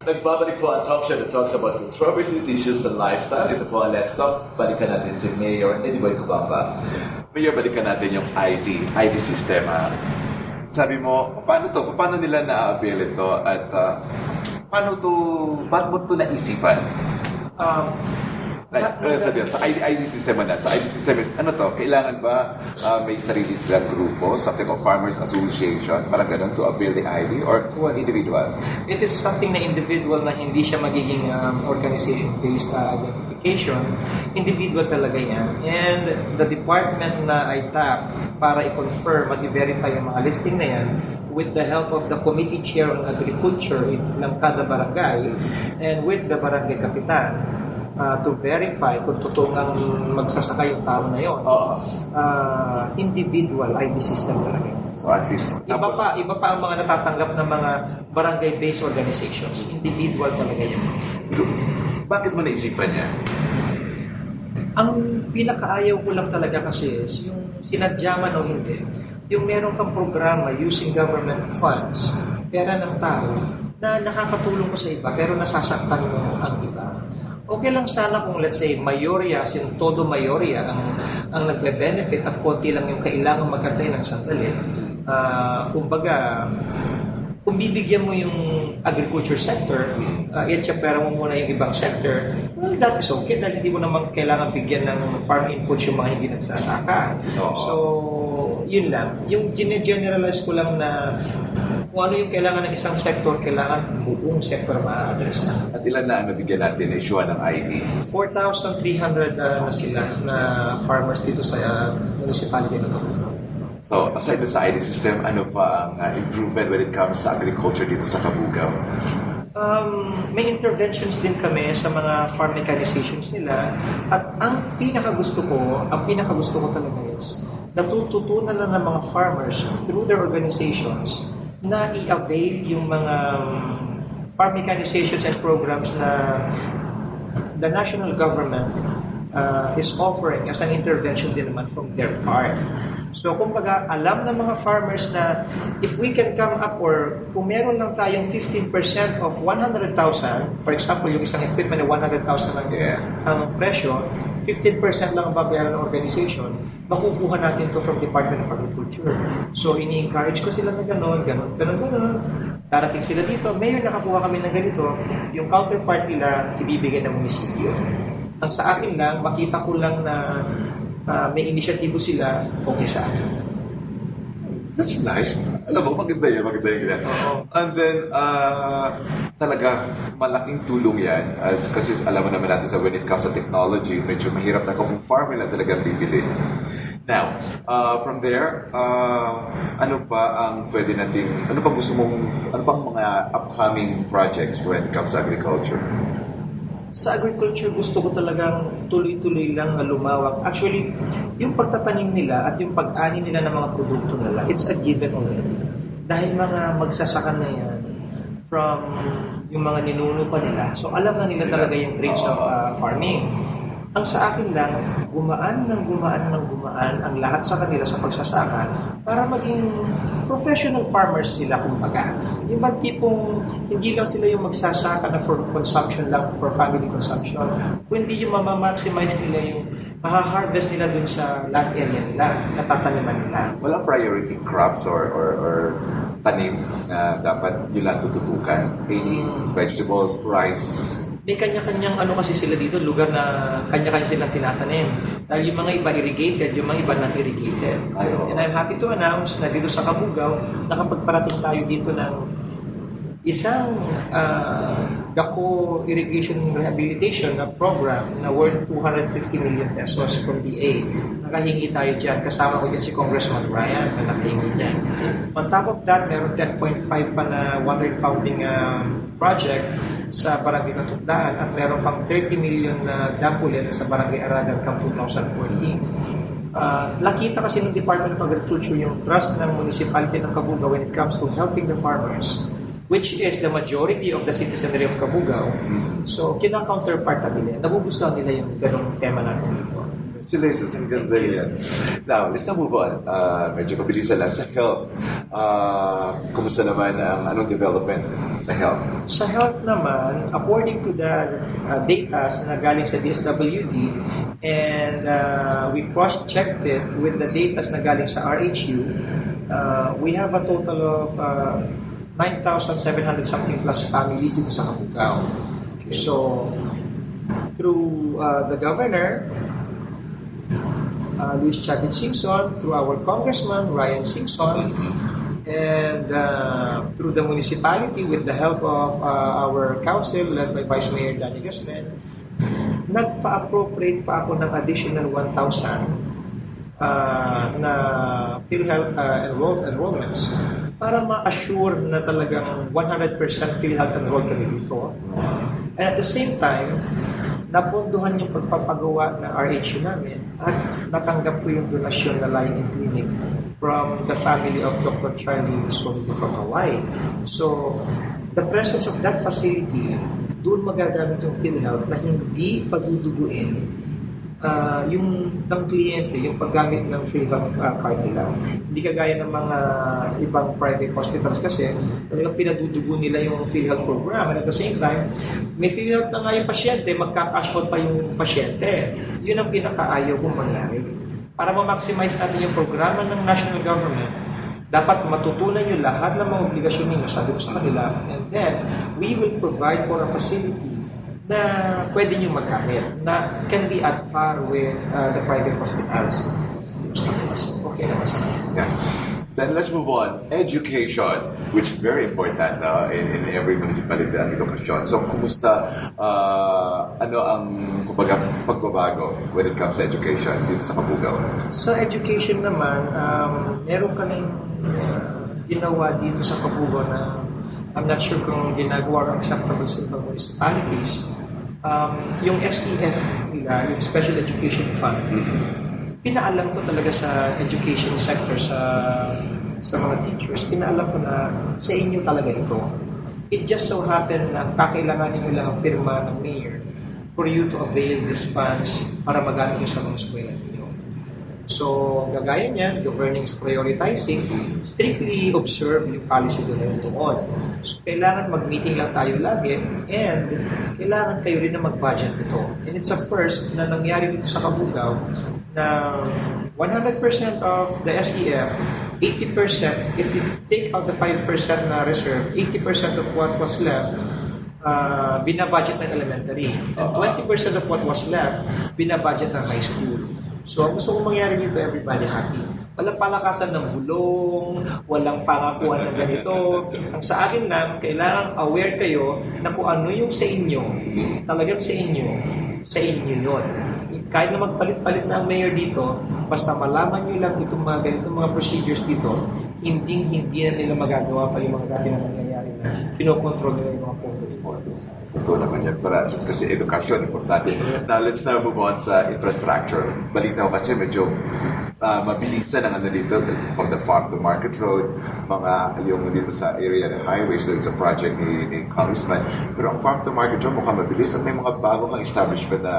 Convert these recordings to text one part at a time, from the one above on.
Nagbabalik po ang talk show that talks about controversies, issues, and lifestyle. Ito po ang Let's Talk. Balikan natin si Mayor Ediboy Cobangbang. Mayor, balikan natin yung ID sistema. Sabi mo, paano nila na-avail ito at ba't mo ito naisipan? Sa ID system na. Sa ID system is, kailangan ba may sarili silang grupo, something of Farmers Association, parang ganun, to avail the ID or individual? It is something na individual na hindi siya magiging organization-based identification. Individual talaga yan. And the department na I tap para i-confirm at i-verify yung mga listing na yan with the help of the committee chair on agriculture ng kada barangay and with the barangay kapitan. To verify kung totoo ang magsasaka yung tao na yun. Individual ID system talaga. So at least iba pa ang mga natatanggap ng mga barangay-based organizations. Individual talaga yun. Bakit mo naisipan niya? Ang pinakaayaw ko lang talaga kasi is yung sinadyaman o hindi, yung meron kang programa using government funds, pera ng tao, na nakakatulong ko sa iba pero nasasaktan mo ang iba. Okay lang sana kung let's say mayorya, todo mayorya ang nagbe-benefit at konti lang yung kailangan magantay ng sandali. Kumbaga, kung bibigyan mo yung agriculture sector, i-tsapera mo muna yung ibang sector, well, that is okay dahil hindi mo naman kailangan bigyan ng farm inputs yung mga hindi nagsasaka. So, yun lang. Yung generalize ko lang na kung ano yung kailangan ng isang sector, kailangan buong sector ma-address na. At ilan na ang nabigyan natin na issue ng ID? 4,300 na sila na farmers dito sa municipality na ito. So, aside sa ID system, ano pa ang improvement when it comes sa agriculture dito sa Cabugao? May interventions din kami sa mga farm mechanizations nila. At ang pinakagusto ko talaga is natututunan na ng mga farmers through their organizations na i-avail yung mga farm mechanizations and programs na the national government is offering as an intervention din naman from their part. So, kumbaga, alam ng mga farmers na if we can come up or kung meron lang tayong 15% of 100,000, for example, yung isang equipment na 100,000 ang presyo, 15% lang ang babayaran ng organization, makukuha natin to from Department of Agriculture. So, ini-encourage ko sila na gano'n. Darating sila dito, mayor, nakakuha kami ng ganito, yung counterpart nila, ibibigay ng munisipyo. Ang sa akin lang, makita ko lang na may inisyatibo sila, okay sa akin. That's nice. Alam mo, maganda yung ginagawa. And then, talaga, malaking tulong yan. Kasi alam mo naman natin when it comes to technology, medyo mahirap na kung farmer lang talagang bibili. Now, from there, ano pa ang pwede natin, ano pang mga upcoming projects when it comes to agriculture? Sa agriculture, gusto ko talagang tuloy-tuloy lang na lumawak. Actually, yung pagtatanim nila at yung pag-ani nila ng mga produkto nila, it's a given already. Dahil mga magsasaka na yan from yung mga ninuno pa nila. So, alam na nila talaga yung traits of farming. Ang sa akin lang, gumaan ang lahat sa kanila sa pagsasaka para maging professional farmers sila kumbaga. Yung bang tipong hindi lang sila yung magsasaka na for consumption lang, for family consumption. Kundi yung mamamaximize nila yung maha-harvest nila dun sa land area nila, natataniman nila. Walang priority crops or tanim na dapat yun lang tututukan. Any vegetables, rice. May kanya-kanyang kasi sila dito, lugar na kanya-kanya silang tinatanim. Dahil yung mga iba irrigated, yung mga iba non-irrigated. And I'm happy to announce na dito sa Cabugao, nakapagparating tayo dito ng isang Dako Irrigation Rehabilitation na program na worth 250 million pesos from DA. Nakahingi tayo dyan. Kasama ko dyan si Congressman Ryan na nakahingi dyan. On top of that, meron 10.5 pa na water impounding project sa Barangay Katugdaan at meron pang 30 million na dam ulit sa Barangay Aradan Camp 2014. Nakita kasi ng Department of Agriculture yung thrust ng Municipality ng Cabugao when it comes to helping the farmers, which is the majority of the citizenry of Cabugao. So, kina-counterpart nila. Nagugustuhan nila yung ganong tema natin dito. Congratulations, ang ganda yan. Now, let's now move on. Medyo mabilisan lang sa health. Kumusta naman anong development sa health? Sa health naman, according to the data na galing sa DSWD, and we cross-checked it with the data na galing sa RHU, we have a total of 9,700 something plus families dito sa Cabugao. So, through the governor, Luis Chagin Singson, through our congressman, Ryan Singson, and through the municipality with the help of our council led by Vice Mayor Danny Gasmen, nagpa-appropriate pa ako ng additional 1,000 na PhilHealth enrollments para ma-assure na talagang 100% PhilHealth enrolled kami dito. And at the same time, napunduhan yung pagpapagawa ng RHU namin at natanggap ko yung donasyon na line-in clinic from the family of Dr. Charlie Solido from Hawaii. So, the presence of that facility, doon magagamit yung PhilHealth na hindi paduduguin yung ng kliyente, yung paggamit ng PhilHealth card nila. Hindi kagaya ng mga ibang private hospitals kasi talagang pinadudugo nila yung PhilHealth program. And at the same time, may PhilHealth na nga yung pasyente, magka-cash out pa yung pasyente. Yun ang pinakaayaw kong mangyari. Para ma-maximize natin yung programa ng national government, dapat matutunan nyo lahat ng mga obligasyon ninyo, sabi ko sa kanila, and then we will provide for a facility na pwede nyo magamit, na can be at par with the private hospitals. Okay naman sa kanila. Yeah. Then let's move on. Education, which is very important in every municipality ang edukasyon. So, kumusta, ano ang kumbaga, pagbabago when it comes to education dito sa Cabugao? Sa education naman, meron kaming ginawa dito sa Cabugao na I'm not sure kung ginagawa or acceptable sa ibang municipalities. Yung SEF nila, yung Special Education Fund, pinaalam ko talaga sa education sector, sa mga teachers, pinaalam ko na sa inyo talaga ito. It just so happened na kakailanganin nyo lang ang pirma ng mayor for you to avail these funds para magamit nyo sa mga eskwela ninyo. So, gagaya niyan, governing is prioritizing, strictly observe yung policy doon doon. So, kailangan mag-meeting lang tayo lagi and kailangan kayo rin na mag-budget ito. And it's a first na nangyari dito sa Cabugao na 100% of the SEF, 80%, if you take out the 5% na reserve, 80% of what was left, binabudget ng elementary. And 20% of what was left, binabudget ng high school. So, ang gusto kong mangyari dito, everybody happy. Walang palakasan ng bulong, walang pangakuan ng ganito. Ang sa akin lang, kailangan aware kayo na kung ano yung sa inyo, talagang sa inyo yun. Kahit na magpalit-palit na ang mayor dito, basta malaman nyo lang itong mga ganitong mga procedures dito, hindi na nila magagawa pa yung mga dati na nangyayari na kinokontrol nila yung mga pondo report. Ito naman yan para kasi edukasyon importante. Now, let's now move on sa infrastructure. Balita ko kasi medyo mabilisan ang ano dito from the farm to market road, mga yung dito sa area ng highways, there's a project ni Congressman. Pero ang farm to market road mukhang mabilis at may mga bago kang establishment na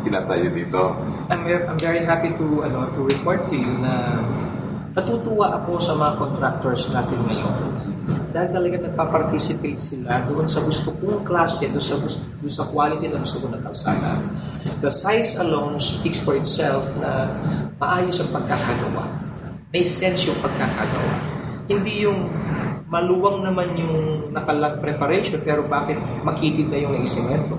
tinatayo dito. I'm very happy to report to you na natutuwa ako sa mga contractors natin ngayon. Dahil talaga nagpa-participate sila doon sa gusto kong klase, doon sa quality na gusto ko ng kalsada. The size alone speaks for itself na maayos ang pagkakagawa. May sense yung pagkakagawa. Hindi yung maluwang naman yung nakalag preparation pero bakit makitid na yung naisemento.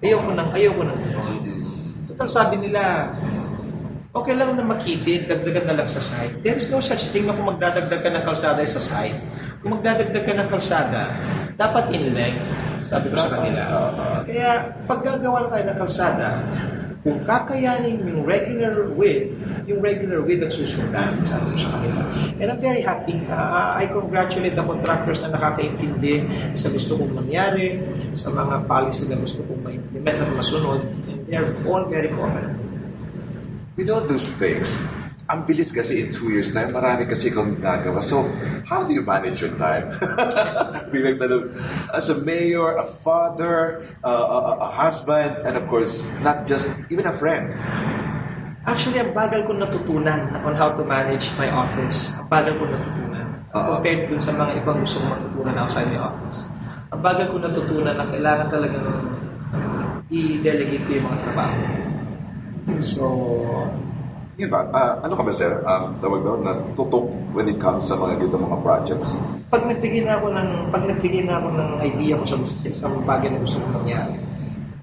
Ayoko nang gano'n. Total sabi nila, okay lang na makitid, dagdagan na lang sa site. There is no such thing na kung magdadagdag ka ng kalsada sa site. Kung magdadagdag ka ng kalsada, dapat in length, sabi ko sa kanila. Kaya pag gagawa na tayo ng kalsada, kung kakayanin yung regular width ang susundan, sabi ko sa kanila. And I'm very happy. I congratulate the contractors na nakakaintindi sa gusto kong mangyari, sa mga policy na gusto kong ma-implement at masunod. And they're all very cooperative. With all those things, ang bilis kasi in 2 years time, marami kasi kang nagawa. So, how do you manage your time? As a mayor, a father, a husband, and of course, not just, even a friend. Actually, ang bagal ko natutunan on how to manage my office. Ang bagal ko natutunan. Compared dun sa mga ibang gusto kong matutunan outside my office. Ang bagal ko natutunan na kailangan talagang i-delegate ko yung mga trabaho. So, yun ba? Ano ka ba, sir? Tawag doon na tutok when it comes sa mga dito mga projects? pag nagbigay na ako ng idea ko sa isang bagay na gusto kong mangyari,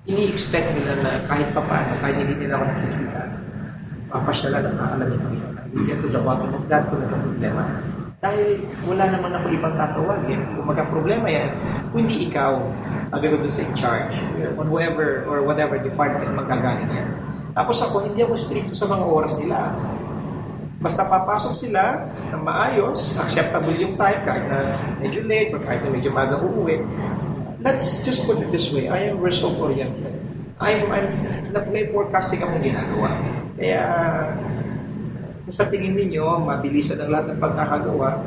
ini-expect nila na kahit papaano, kahit hindi nila ako nakikita, papasyalan at aalamin ko yun. I will get to the bottom of that kung nagka-problema. Dahil wala naman ako ibang tatawagin. Kung magka-problema yan, kung hindi ikaw, sabi ko dun sa in-charge, on whoever or whatever department magagaling yan. Tapos ako, hindi ako stricto sa mga oras nila. Basta papasok sila na maayos, acceptable yung time, kahit na medyo late or kahit na medyo maga uuwi. Let's just put it this way, I am result-oriented. May forecasting akong ginagawa. Kaya, kung sa tingin ninyo, mabilisan ang lahat ng pagkakagawa,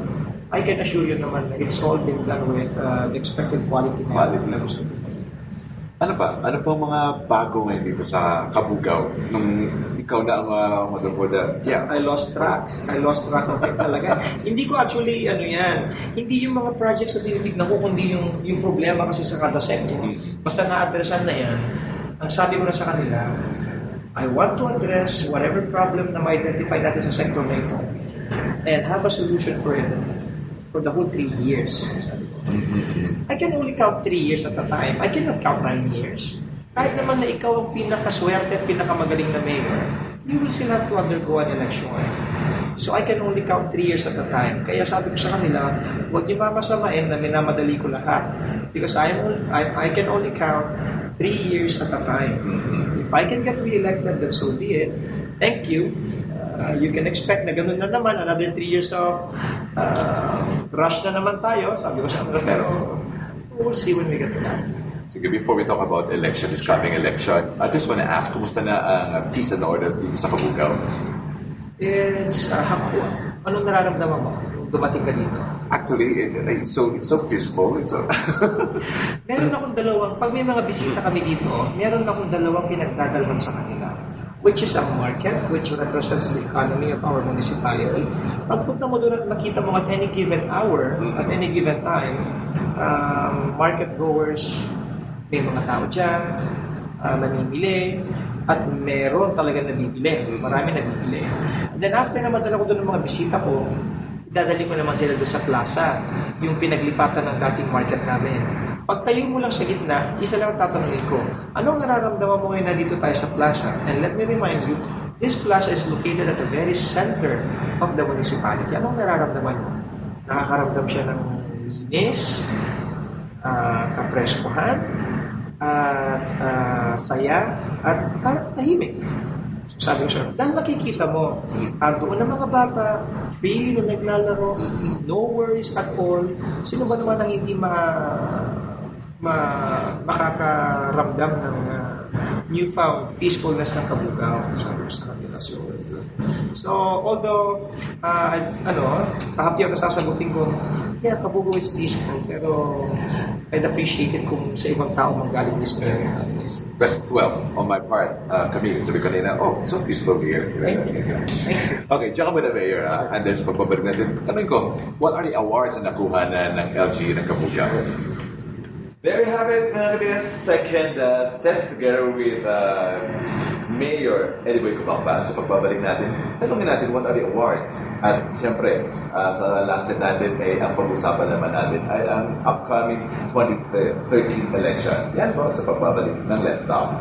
I can assure you naman na it's all been done with the expected quality na gusto ko. Ano pa? Ano pa mga bago ngayon dito sa Cabugao? Nung ikaw na ang magaboda? Yeah. I lost track of it talaga. Hindi ko actually, hindi yung mga projects na tinitignan ko, kundi yung problema kasi sa kada sector. Basta na-addressan na yan, ang sabi ko na sa kanila, I want to address whatever problem na ma-identify natin sa sector na ito and have a solution for it for the whole 3 years. Sabi ko. I can only count 3 years at a time. I cannot count 9 years. Kahit naman na ikaw ang pinakaswerte at pinakamagaling na mayor, you will still have to undergo an election. So I can only count 3 years at a time. Kaya sabi ko sa kanila, huwag niyo mamasamain na minamadali ko lahat. Because I can only count 3 years at a time. If I can get re-elected, then so be it. Thank you. You can expect na ganun na naman, another 3 years of rush na naman tayo, sabi ko sa kanila, pero we'll see when we get to that. Sige, before we talk about election, this coming election, I just want to ask, kumusta na ang peace and orders dito sa Cabugao? It's, anong nararamdaman mo nung dumating ka dito? Actually, it's so peaceful. Meron akong pag may mga bisita kami dito, meron akong dalawang pinagdadalhan sa kanila, which is a market, which represents the economy of our municipality. Pagpunta mo doon at nakita mo at any given hour, at any given time, market goers, may mga tao dyan, namimili, at meron talaga nabibili. Marami nabibili. And then after na madala ko doon ng mga bisita ko, dadali ko naman sila doon sa plaza, yung pinaglipatan ng dating market namin. Pag tayo mo lang sa gitna, isa lang tatanungin ko, anong nararamdaman mo ngayon na dito tayo sa plaza? And let me remind you, this plaza is located at the very center of the municipality. Anong nararamdaman mo? Nakakaramdam siya ng linis, kapreskuhan, saya, at tahimik. Sabi ko siya, dahil nakikita mo, doon ng mga bata, freely na naglalaro, no worries at all. Sino ba naman ang hindi makakaramdam ng newfound peacefulness ng Cabugao? Sabi ko sa kanila. So although, happy ako sasagutin ko, yeah, Cabugao is peaceful, pero I'd appreciate it kung sa ibang tao manggaling mismo. But, well, on my part, kami, sabi ko nila, it's so peaceful here. Thank you. Okay, diyan ka muna, Mayor, And then, sa pagbabalik natin, tanong ko, what are the awards na nakuha ng LG ng Cabugao? There you have it, mga kaibigan. Second set together with Mayor Ediboy Cobangbang. Sa pagbabalik natin, tanongin natin what are the awards. At siyempre, sa last set natin ay ang pag-usapan naman natin ay ang upcoming 2013 election. Yan po sa pagbabalik ng Let's Talk.